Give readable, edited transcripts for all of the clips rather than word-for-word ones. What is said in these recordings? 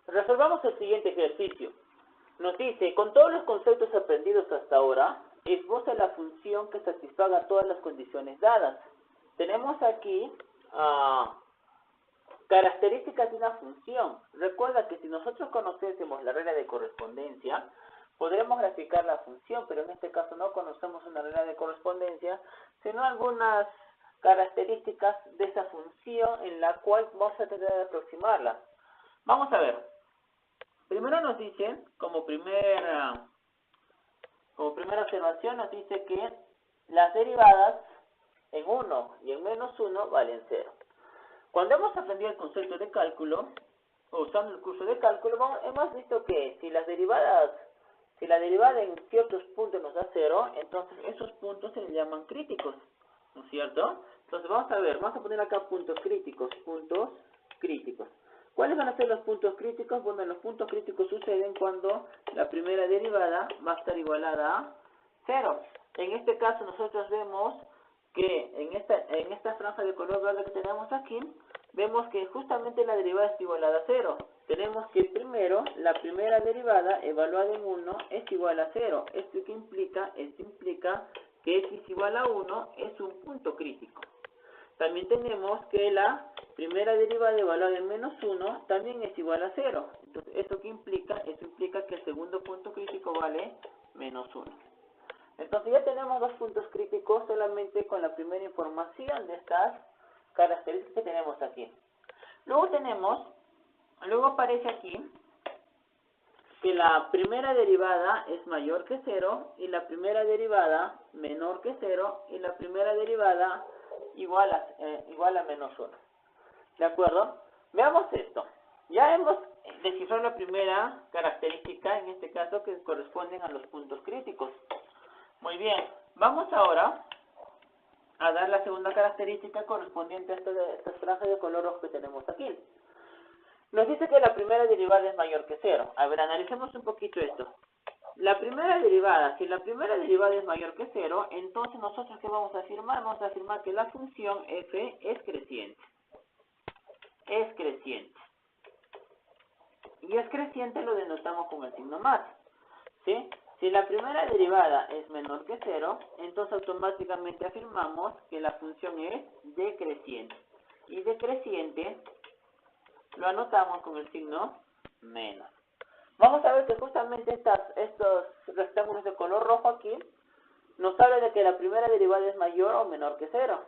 Resolvamos el siguiente ejercicio. Nos dice, con todos los conceptos aprendidos hasta ahora, esboza la función que satisfaga todas las condiciones dadas. Tenemos aquí características de una función. Recuerda que si nosotros conociésemos la regla de correspondencia, podremos graficar la función, pero en este caso no conocemos una regla de correspondencia, sino algunas características de esa función en la cual vamos a tratar de aproximarla. Vamos a ver. Primero nos dice, como primera observación, nos dice que las derivadas en 1 y en menos 1 valen 0. Cuando hemos aprendido el concepto de cálculo, o usando el curso de cálculo, hemos visto que si la derivada en ciertos puntos nos da 0, entonces esos puntos se le llaman críticos, ¿no es cierto? Entonces vamos a poner acá puntos críticos. ¿Cuáles van a ser los puntos críticos? Bueno, los puntos críticos suceden cuando la primera derivada va a estar igualada a 0. En este caso nosotros vemos que en esta franja de color verde que tenemos aquí, vemos que justamente la derivada está igualada a 0. Tenemos que primero, la primera derivada evaluada en 1 es igual a 0. ¿Esto qué implica? Esto implica que x igual a 1 es un punto crítico. También tenemos que la primera derivada evaluada en menos 1 también es igual a 0. Entonces, ¿esto qué implica? Esto implica que el segundo punto crítico vale menos 1. Entonces ya tenemos dos puntos críticos solamente con la primera información de estas características que tenemos aquí. Luego aparece aquí que la primera derivada es mayor que 0 y la primera derivada menor que 0 y la primera derivada igual a menos 1. ¿De acuerdo? Veamos esto. Ya hemos descifrado la primera característica, en este caso, que corresponden a los puntos críticos. Muy bien. Vamos ahora a dar la segunda característica correspondiente a estas franjas de color rojo que tenemos aquí. Nos dice que la primera derivada es mayor que 0. A ver, analicemos un poquito esto. La primera derivada, si la primera derivada es mayor que 0, entonces nosotros ¿qué vamos a afirmar? Vamos a afirmar que la función f es creciente. Es creciente. Y es creciente lo denotamos con el signo más. ¿Sí? Si la primera derivada es menor que 0, entonces automáticamente afirmamos que la función es decreciente. Y decreciente lo anotamos con el signo menos. Vamos a ver que justamente estos rectángulos de color rojo aquí nos hablan de que la primera derivada es mayor o menor que 0.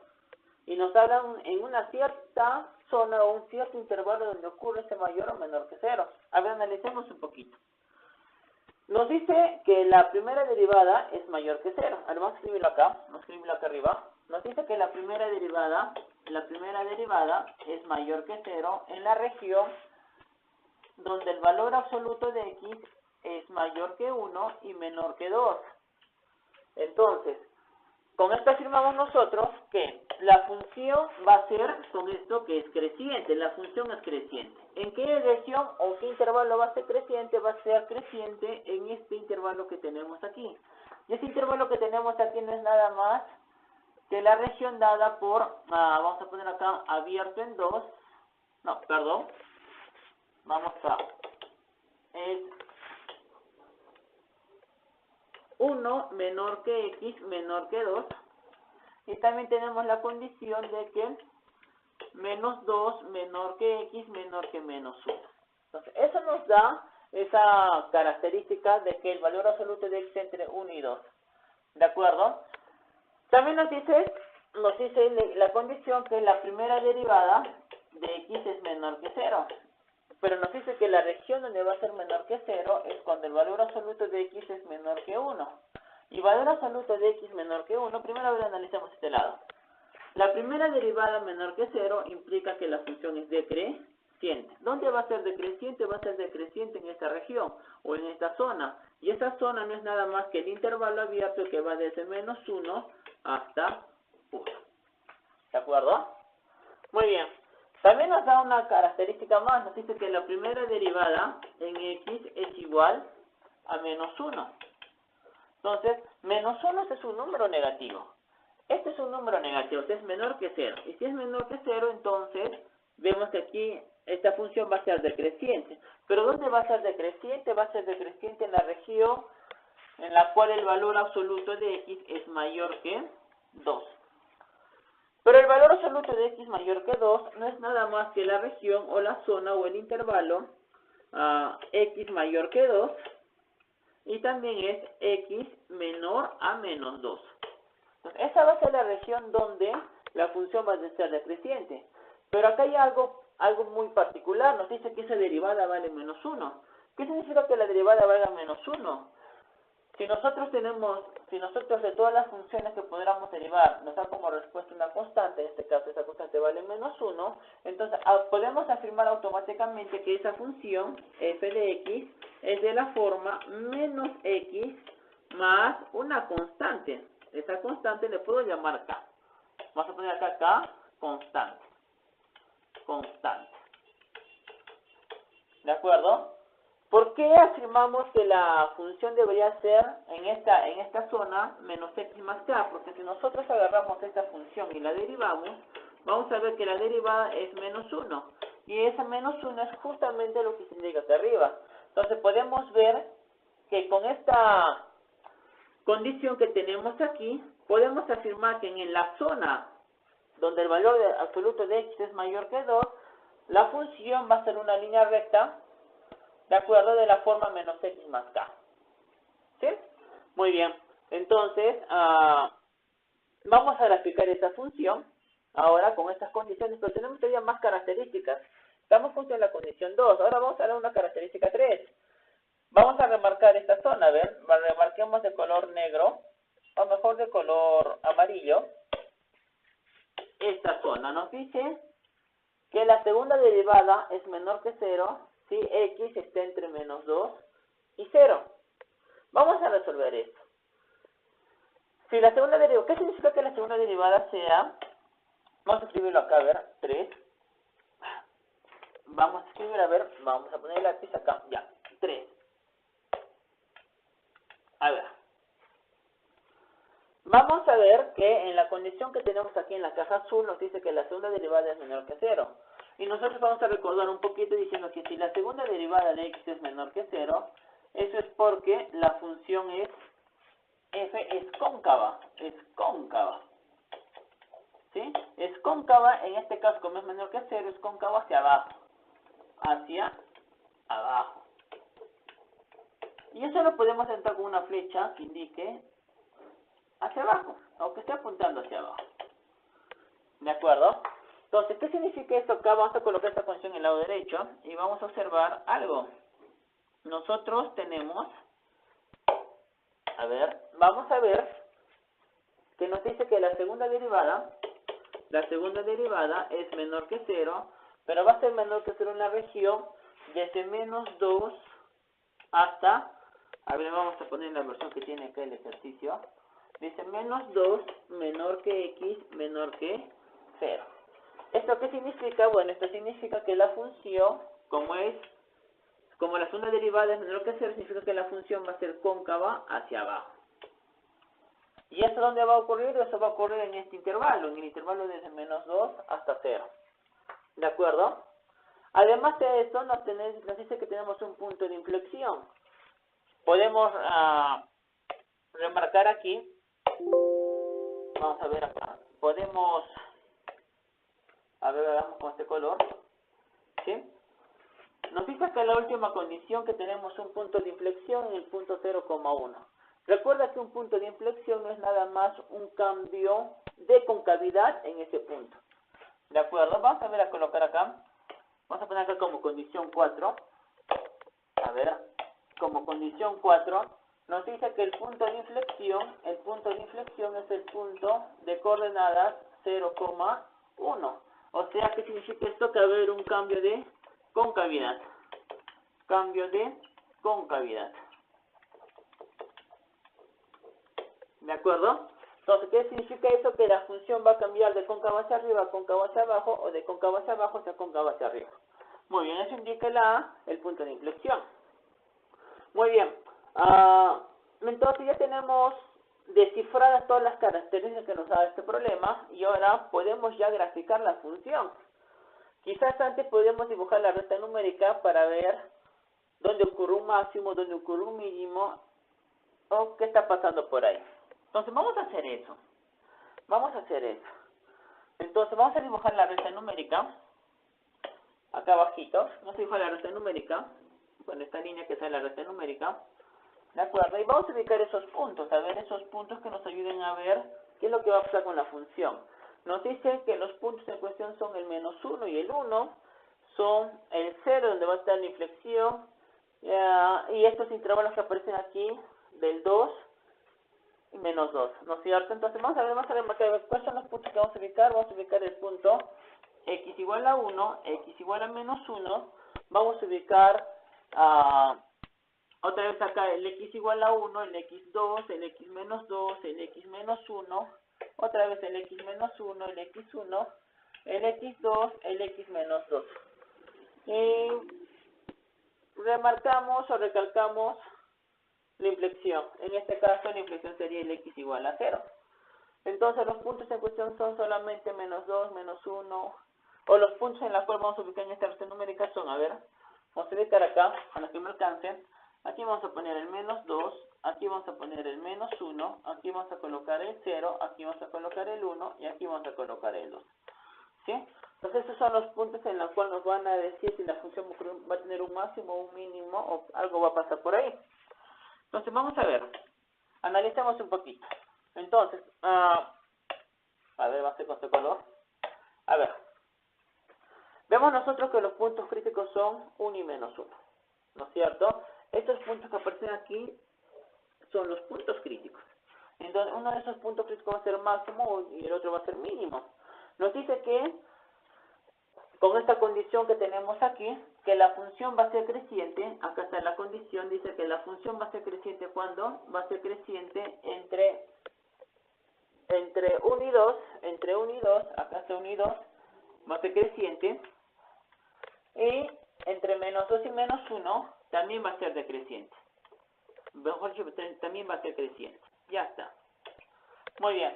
Y nos hablan en una cierta zona o un cierto intervalo donde ocurre ese mayor o menor que 0. A ver, analicemos un poquito. Nos dice que la primera derivada es mayor que 0. Ahora vamos a escribirlo acá arriba. Nos dice que la primera derivada es mayor que 0 en la región donde el valor absoluto de x es mayor que 1 y menor que 2. Entonces, con esto afirmamos nosotros que la función va a ser con esto que es creciente. La función es creciente. ¿En qué región o qué intervalo va a ser creciente? Va a ser creciente en este intervalo que tenemos aquí. Y este intervalo que tenemos aquí no es nada más que la región dada por, vamos a poner acá abierto en 2, es 1 menor que x menor que 2. Y también tenemos la condición de que menos 2 menor que x menor que menos 1. Entonces, eso nos da esa característica de que el valor absoluto de x entre 1 y 2. ¿De acuerdo? También nos dice la condición que la primera derivada de x es menor que 0. Pero nos dice que la región donde va a ser menor que 0 es cuando el valor absoluto de x es menor que 1. Y valor absoluto de x menor que 1, primero analizamos este lado. La primera derivada menor que 0 implica que la función es decreciente. ¿Dónde va a ser decreciente? Va a ser decreciente en esta región o en esta zona. Y esta zona no es nada más que el intervalo abierto que va desde menos 1 hasta 1. ¿De acuerdo? Muy bien. También nos da una característica más. Nos dice que la primera derivada en x es igual a menos 1. Entonces, menos 1 es un número negativo. Este es un número negativo, es menor que 0. Y si es menor que 0, entonces vemos que aquí esta función va a ser decreciente. ¿Pero dónde va a ser decreciente? Va a ser decreciente en la región en la cual el valor absoluto de x es mayor que 2. Pero el valor absoluto de x mayor que 2 no es nada más que la región o la zona o el intervalo x mayor que 2 y también es x menor a menos 2. Entonces, esa va a ser la región donde la función va a ser decreciente. Pero acá hay algo muy particular. Nos dice que esa derivada vale menos 1. ¿Qué significa que la derivada valga menos 1? Si nosotros de todas las funciones que podamos derivar nos da como respuesta una constante, en este caso esa constante vale menos 1, entonces podemos afirmar automáticamente que esa función f de x es de la forma menos x más una constante. Esa constante le puedo llamar k. Vamos a poner acá k, constante. ¿De acuerdo? ¿Por qué afirmamos que la función debería ser en esta zona menos x más k? Porque si nosotros agarramos esta función y la derivamos, vamos a ver que la derivada es menos 1. Y esa menos 1 es justamente lo que se indica acá arriba. Entonces podemos ver que con esta condición que tenemos aquí, podemos afirmar que en la zona donde el valor absoluto de x es mayor que 2, la función va a ser una línea recta, de acuerdo, de la forma menos x más k. ¿Sí? Muy bien. Entonces, vamos a graficar esta función ahora con estas condiciones, pero tenemos todavía más características. Estamos justo en la condición 2. Ahora vamos a dar una característica 3. Vamos a remarcar esta zona. A ver, remarquemos de color negro, o mejor de color amarillo. Esta zona nos dice que la segunda derivada es menor que 0 si x está entre menos 2 y 0. Vamos a resolver esto. Si la segunda derivada, ¿qué significa que la segunda derivada sea? Vamos a escribirlo acá, a ver, 3. Vamos a escribir, a ver, vamos a poner el lápiz acá, ya, 3. A ver. Vamos a ver que en la condición que tenemos aquí en la caja azul nos dice que la segunda derivada es menor que 0. Y nosotros vamos a recordar un poquito diciendo que si la segunda derivada de x es menor que 0, eso es porque la función es f es cóncava. ¿Sí? Es cóncava, en este caso como es menor que 0, es cóncava hacia abajo. Y eso lo podemos entrar con una flecha que indique hacia abajo, o que esté apuntando hacia abajo. ¿De acuerdo? Entonces, ¿qué significa esto acá? Vamos a colocar esta condición en el lado derecho y vamos a observar algo. Nosotros tenemos, vamos a ver que nos dice que la segunda derivada es menor que 0, pero va a ser menor que 0 en la región desde menos 2 hasta, a ver, vamos a poner la versión que tiene acá el ejercicio, dice menos 2 menor que x menor que 0. ¿Esto qué significa? Bueno, esto significa que la función, como la segunda derivada es menor que 0, significa que la función va a ser cóncava hacia abajo. ¿Y esto dónde va a ocurrir? Eso va a ocurrir en este intervalo, en el intervalo desde menos 2 hasta 0. ¿De acuerdo? Además de eso, nos dice que tenemos un punto de inflexión. Podemos remarcar aquí, vamos a ver acá, podemos, a ver, hagamos con este color, ¿sí? Nos dice que la última condición que tenemos un punto de inflexión en el punto 0,1. Recuerda que un punto de inflexión no es nada más un cambio de concavidad en ese punto. ¿De acuerdo? Vamos a ver a colocar acá. Vamos a poner acá como condición 4. A ver, como condición 4, nos dice que el punto de inflexión es el punto de coordenadas 0,1. O sea, ¿qué significa esto? Que va a haber un cambio de concavidad. ¿De acuerdo? Entonces, ¿qué significa eso? Que la función va a cambiar de cóncava hacia arriba a cóncava hacia abajo, o de cóncava hacia abajo hacia cóncava hacia arriba. Muy bien, eso indica el punto de inflexión. Muy bien. Entonces ya tenemos descifradas todas las características que nos da este problema, y ahora podemos ya graficar la función. Quizás antes podríamos dibujar la recta numérica para ver dónde ocurre un máximo, dónde ocurre un mínimo, o qué está pasando por ahí. Entonces vamos a hacer eso. Vamos a hacer eso. Entonces vamos a dibujar la recta numérica. Acá abajito, vamos a dibujar la recta numérica. Con esta línea que sale la recta numérica. ¿De acuerdo? Y vamos a ubicar esos puntos, a ver esos puntos que nos ayuden a ver qué es lo que va a pasar con la función. Nos dice que los puntos en cuestión son el -1 y el 1, son el 0 donde va a estar la inflexión, y estos intervalos que aparecen aquí del 2 y -2, ¿no es cierto? Entonces vamos a ver cuáles son los puntos que vamos a ubicar. Vamos a ubicar el punto x igual a 1, x igual a -1, vamos a ubicar otra vez acá el x igual a 1, el x2, el x menos 2, el x menos 1, otra vez el x menos 1, el x1, el x2, el x menos 2. Y remarcamos o recalcamos la inflexión. En este caso la inflexión sería el x igual a 0. Entonces los puntos en cuestión son solamente -2, -1, o los puntos en los cuales vamos a ubicar en esta recta numérica son, a ver, vamos a ubicar acá, a los que me alcancen. Aquí vamos a poner el -2, aquí vamos a poner el -1, aquí vamos a colocar el 0, aquí vamos a colocar el 1 y aquí vamos a colocar el 2. ¿Sí? Entonces estos son los puntos en los cuales nos van a decir si la función va a tener un máximo o un mínimo o algo va a pasar por ahí. Entonces vamos a ver, analicemos un poquito. Entonces, a ver, va a ser con este color. A ver, vemos nosotros que los puntos críticos son 1 y -1, ¿no es cierto? Estos puntos que aparecen aquí son los puntos críticos. Entonces, uno de esos puntos críticos va a ser máximo y el otro va a ser mínimo. Nos dice que, con esta condición que tenemos aquí, que la función va a ser creciente. Acá está la condición, dice que la función va a ser creciente cuando va a ser creciente entre 1 y 2, acá está 1 y 2, va a ser creciente. Y entre -2 y -1 también va a ser decreciente. Mejor dicho, también va a ser creciente. Ya está. Muy bien.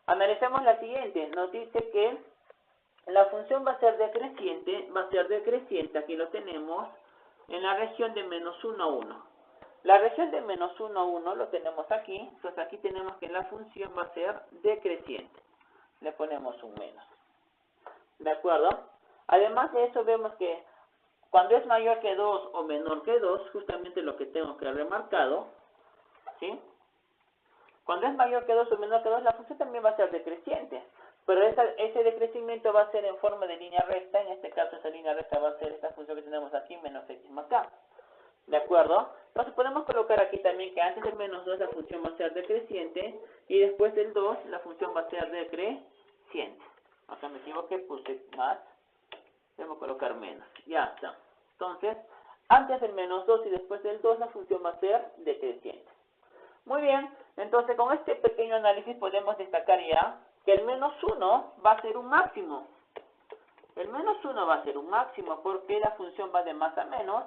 Analicemos la siguiente. Nos dice que la función va a ser decreciente, aquí lo tenemos, en la región de -1 a 1. La región de -1 a 1 lo tenemos aquí, entonces aquí tenemos que la función va a ser decreciente. Le ponemos un menos. ¿De acuerdo? Además de eso vemos que cuando es mayor que 2 o menor que 2, justamente lo que tengo que remarcado, ¿sí? Cuando es mayor que 2 o menor que 2, la función también va a ser decreciente. Pero ese decrecimiento va a ser en forma de línea recta. En este caso esa línea recta va a ser esta función que tenemos aquí, menos x más k. ¿De acuerdo? Entonces podemos colocar aquí también que antes del -2 la función va a ser decreciente y después del 2 la función va a ser decreciente. Acá me equivoqué, puse más. Debemos colocar menos. Ya está. Entonces, antes del -2 y después del 2 la función va a ser decreciente. Muy bien. Entonces, con este pequeño análisis podemos destacar ya que el -1 va a ser un máximo. El -1 va a ser un máximo porque la función va de más a menos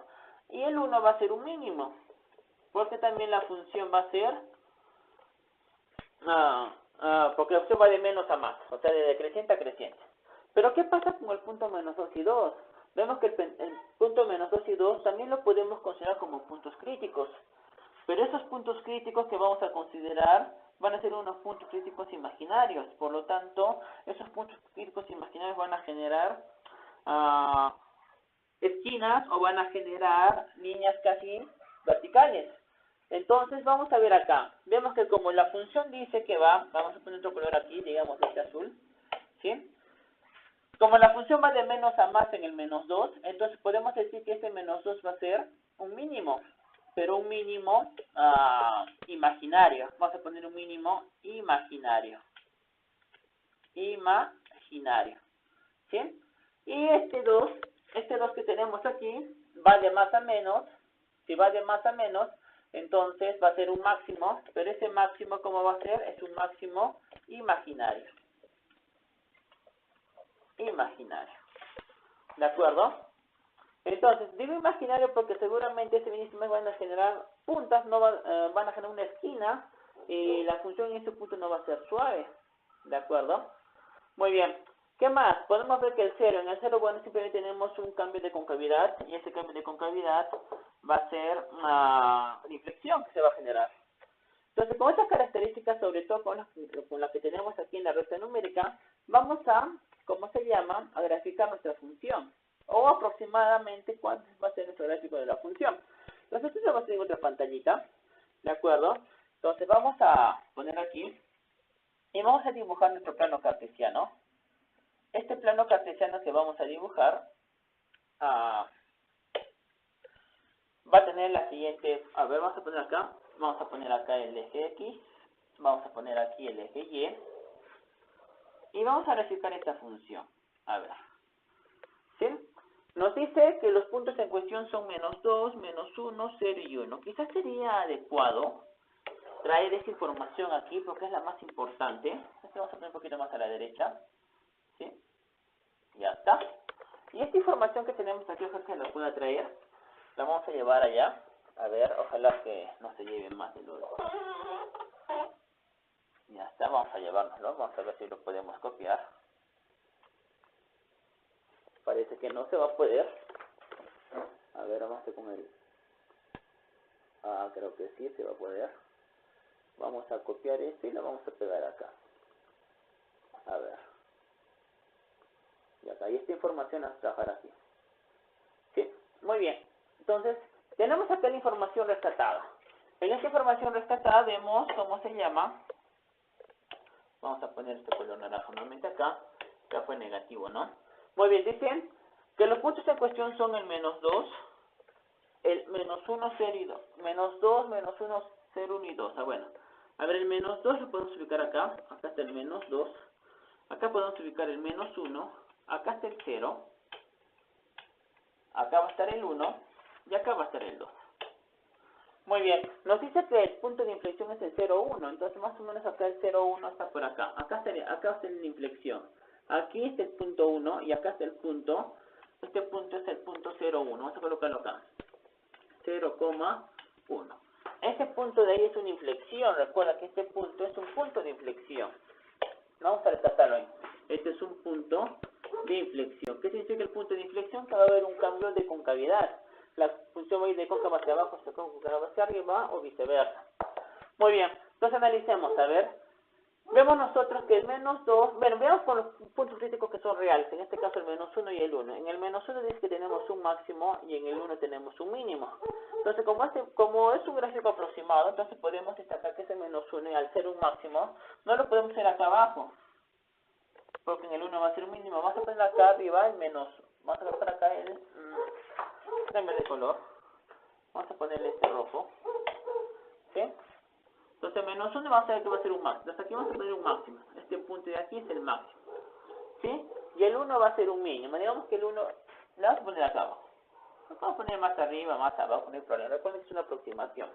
y el 1 va a ser un mínimo porque también la función va a ser porque la función va de menos a más, o sea, de decreciente a creciente. Pero ¿qué pasa con el punto -2 y 2? Vemos que el punto -2 y 2 también lo podemos considerar como puntos críticos. Pero esos puntos críticos que vamos a considerar van a ser unos puntos críticos imaginarios. Por lo tanto, esos puntos críticos imaginarios van a generar esquinas o van a generar líneas casi verticales. Entonces, vamos a ver acá. Vemos que como la función dice que vamos a poner otro color aquí, digamos este azul, ¿sí? Como la función va de menos a más en el -2, entonces podemos decir que este -2 va a ser un mínimo, pero un mínimo imaginario. Vamos a poner un mínimo imaginario. ¿Sí? Y este 2 que tenemos aquí va de más a menos. Si va de más a menos, entonces va a ser un máximo, pero ese máximo, ¿cómo va a ser? Es un máximo imaginario. ¿De acuerdo? Entonces, digo imaginario porque seguramente ese mínimo van a generar puntas, no van a generar una esquina y la función en ese punto no va a ser suave. ¿De acuerdo? Muy bien. ¿Qué más? Podemos ver que el 0, en el 0, bueno, simplemente tenemos un cambio de concavidad, y ese cambio de concavidad va a ser una inflexión que se va a generar. Entonces, con estas características, sobre todo con las que tenemos aquí en la recta numérica, vamos a, ¿cómo se llama?, a graficar nuestra función, o aproximadamente cuánto va a ser nuestro gráfico de la función. Entonces, esto lo vamos a tener en otra pantallita, ¿de acuerdo? Entonces, vamos a poner aquí, y vamos a dibujar nuestro plano cartesiano. Este plano cartesiano que vamos a dibujar va a tener la siguiente, a ver, vamos a poner acá el eje X, vamos a poner aquí el eje Y, y vamos a graficar esta función. A ver, ¿sí? Nos dice que los puntos en cuestión son -2, -1, 0 y 1. Quizás sería adecuado traer esta información aquí porque es la más importante. Aquí vamos a poner un poquito más a la derecha, ¿sí? Ya está. Y esta información que tenemos aquí, ojalá que la pueda traer, la vamos a llevar allá. A ver, ojalá que no se lleve más de lo. Ya está, vamos a llevárnoslo. Vamos a ver si lo podemos copiar. Parece que no se va a poder. A ver, vamos a con el... creo que sí se va a poder. Vamos a copiar esto y lo vamos a pegar acá. A ver. Y acá, y esta información a trabajar aquí. Sí, muy bien. Entonces, tenemos acá la información rescatada. En esta información rescatada vemos cómo se llama. Vamos a poner este color naranja nuevamente acá. Ya fue negativo, ¿no? Muy bien, dicen que los puntos en cuestión son el -2, el -1, 0 y 2. -2, -1, 0, 1 y 2. Bueno. A ver, el -2 lo podemos ubicar acá. Acá está el -2. Acá podemos ubicar el -1. Acá está el 0. Acá va a estar el 1. Y acá va a estar el 2. Muy bien. Nos dice que el punto de inflexión es el 0, 1. Entonces, más o menos acá el 0, 1 está por acá. Acá está la inflexión. Aquí está el punto 1 y acá está el punto. Este punto es el punto 0, 1. Vamos a colocarlo acá. 0,1. Ese punto de ahí es una inflexión. Recuerda que este punto es un punto de inflexión. Vamos a retratarlo ahí. Este es un punto de inflexión. ¿Qué significa el punto de inflexión? Que va a haber un cambio de concavidad. La función va a ir de cóncava hacia abajo, hacia cóncava hacia arriba o viceversa. Muy bien. Entonces analicemos. A ver. Vemos nosotros que el -2, bueno, veamos con los puntos críticos que son reales. En este caso el -1 y el 1. En el -1 dice que tenemos un máximo y en el 1 tenemos un mínimo. Entonces, como es un gráfico aproximado, entonces podemos destacar que ese -1 y al ser un máximo, no lo podemos hacer acá abajo. Porque en el 1 va a ser un mínimo. Vamos a poner acá arriba el menos. Vamos a colocar acá el... Déjame de color. Vamos a ponerle este rojo. ¿Sí? Entonces, -1 vamos a ver que va a ser un máximo. Entonces, aquí vamos a poner un máximo. Este punto de aquí es el máximo. ¿Sí? Y el 1 va a ser un mínimo. Digamos que el 1 lo vamos a poner acá abajo. Lo vamos a poner más arriba, más abajo, no hay problema. Recuerden que es una aproximación.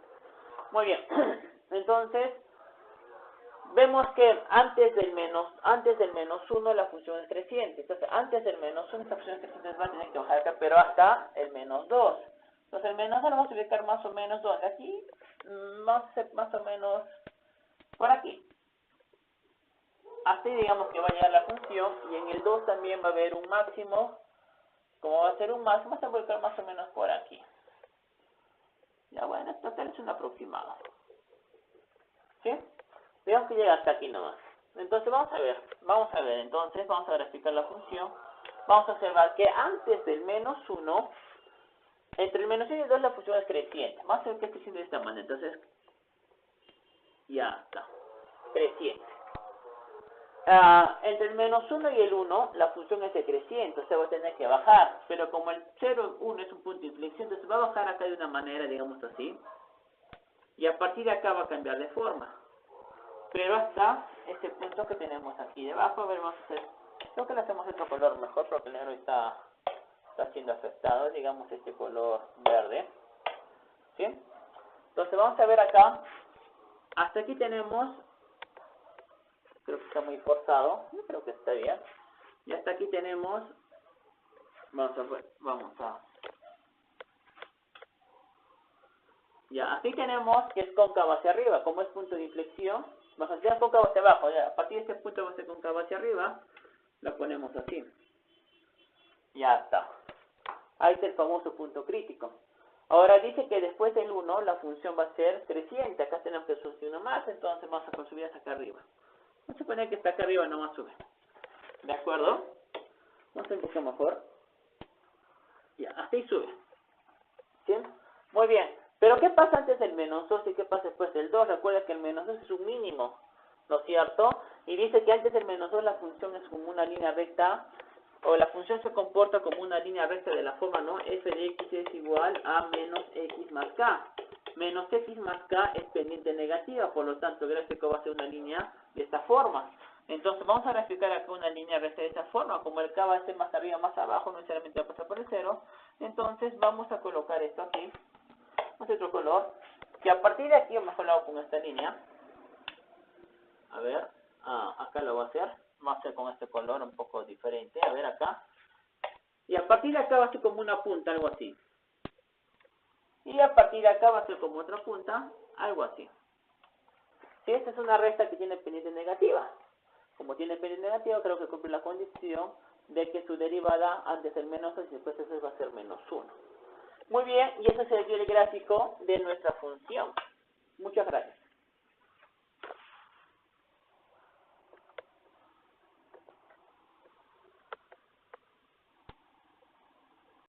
Muy bien. Entonces, vemos que antes del -1 la función es creciente. Entonces, antes del -1 esta función es creciente va a tener que bajar acá, pero hasta el -2. Entonces, el -2 lo vamos a ubicar más o menos ¿dónde? Aquí, más o menos por aquí. Así digamos que va a llegar la función y en el 2 también va a haber un máximo. Como va a ser un máximo, se va a ubicar más o menos por aquí. Ya bueno, esto es un aproximado. ¿Sí? Digamos que llega hasta aquí nomás. Entonces vamos a ver, entonces vamos a graficar la función. Vamos a observar que antes del -1, entre el -1 y el 2 la función es creciente. Vamos a ver que es creciente de esta manera. Entonces, ya está, creciente. Entre el -1 y el 1 la función es decreciente, o sea va a tener que bajar. Pero como el 0, 1 es un punto de inflexión, entonces va a bajar acá de una manera, digamos así. Y a partir de acá va a cambiar de forma. Pero hasta este punto que tenemos aquí debajo, a ver, vamos a hacer, creo que le hacemos otro color mejor porque el negro está siendo afectado, digamos este color verde, ¿sí? Entonces vamos a ver acá, hasta aquí tenemos, creo que está muy forzado, creo que está bien, y hasta aquí tenemos, ya, aquí tenemos que es cóncavo hacia arriba, como es punto de inflexión, vamos a hacer cóncavo hacia abajo, ya, a partir de este punto va a ser cóncavo hacia arriba, La ponemos así. Ya está. Ahí está el famoso punto crítico. Ahora dice que después del 1 la función va a ser creciente. Acá tenemos que subir uno más, entonces vamos a subir hasta acá arriba. Vamos a suponer que está acá arriba nomás sube. ¿De acuerdo? Vamos a empezar mejor. Ya, hasta ahí sube. ¿Sí? Muy bien. Pero ¿qué pasa antes del menos 2 y qué pasa después del 2? Recuerda que el menos 2 es un mínimo, ¿no es cierto? Y dice que antes del menos 2 la función es como una línea recta, o la función se comporta como una línea recta de la forma, ¿no? F de x es igual a menos x más k. Menos x más k es pendiente negativa, por lo tanto el gráfico va a ser una línea de esta forma. Entonces vamos a graficar acá una línea recta de esta forma. Como el k va a ser más arriba más abajo, no necesariamente va a pasar por el 0. Entonces vamos a colocar esto aquí. Vamos a hacer otro color. Que a partir de aquí, mejor lo hago con esta línea. A ver, acá lo voy a hacer. Vamos a hacer con este color un poco diferente. A ver acá. Y a partir de acá va a ser como una punta, algo así. Y a partir de acá va a ser como otra punta, algo así. Si esta es una recta que tiene pendiente negativa. Como tiene pendiente negativa, creo que cumple la condición de que su derivada antes del menos 2 y después de eso va a ser menos 1. Muy bien, y ese sería el gráfico de nuestra función. Muchas gracias.